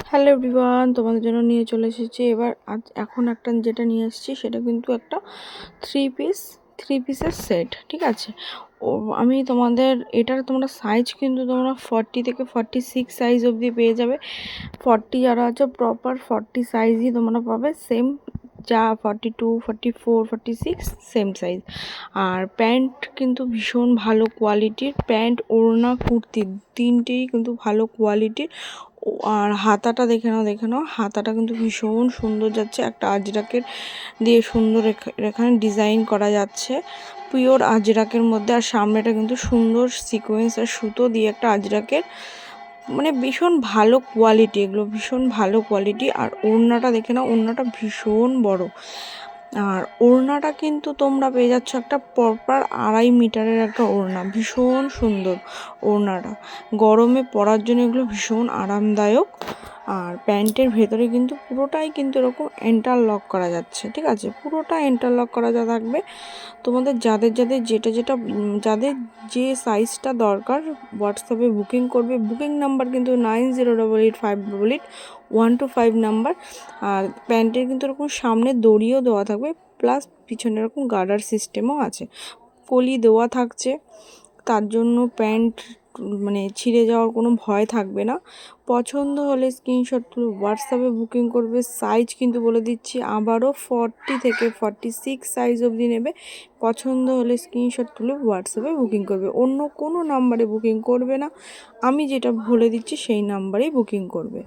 Hello everyone, তোমাদের জন্য নিয়ে চলে এসেছি এবার এখন একটা যেটা নিয়ে এসেছি সেটা কিন্তু একটা থ্রি পিসের সেট। ঠিক আছে, ও আমি তোমাদের এটার তোমরা সাইজ কিন্তু তোমরা 40 থেকে 46 সাইজ অবধি পেয়ে যাবে। 40 যারা আছে প্রপার 40 সাইজই তোমরা পাবে, সেম যা 42, 44, 46 সেম সাইজ। আর প্যান্ট কিন্তু ভীষণ ভালো কোয়ালিটির প্যান্ট, ওড়না, কুর্তি তিনটেই কিন্তু ভালো কোয়ালিটির। আর হাতাটা দেখে নাও হাতাটা কিন্তু ভীষণ সুন্দর যাচ্ছে, একটা আজরাকের দিয়ে সুন্দর এখানে ডিজাইন করা যাচ্ছে, পিওর আজরাকের মধ্যে। আর সামনেটা কিন্তু সুন্দর সিকোয়েন্স আর সুতো দিয়ে একটা আজরাকের, মানে ভীষণ ভালো কোয়ালিটি, এগুলো ভীষণ ভালো কোয়ালিটি। আর ওড়নাটা দেখে নাও, ওড়নাটা ভীষণ বড়। আর ওড়নাটা কিন্তু তোমরা পেয়ে যাচ্ছ একটা প্রপার 2.5 মিটারের একটা ওড়না, ভীষণ সুন্দর ওড়নাটা। গরমে পরার জন্য এগুলো ভীষণ আরামদায়ক। আর প্যান্টের ভেতরে কিন্তু পুরোটাই কিন্তু এরকম ইন্টারলক করা যাচ্ছে। ঠিক আছে, পুরোটা ইন্টারলক করা যা থাকবে। তোমাদের যাদের যাদের যে সাইজটা দরকার হোয়াটসঅ্যাপে বুকিং করবে। বুকিং নাম্বার কিন্তু 9088588125 নাম্বার। আর প্যান্টের কিন্তু এরকম সামনে দড়িও দেওয়া থাকবে, প্লাস পিছনে এরকম গার্ডার সিস্টেমও আছে, কলি দেওয়া থাকছে। তার জন্য প্যান্ট মানে ছিঁড়ে যাওয়ার কোনো ভয় থাকবে না। পছন্দ হলে স্ক্রিনশট তুলে হোয়াটসঅ্যাপে বুকিং করবে। সাইজ কিন্তু বলে দিচ্ছি আবারও 40 থেকে 46 সাইজ অবধি নেবে। পছন্দ হলে স্ক্রিনশট তুলে হোয়াটসঅ্যাপে বুকিং করবে, অন্য কোনো নাম্বারে বুকিং করবে না। আমি যেটা বলে দিচ্ছি সেই নাম্বারেই বুকিং করবে।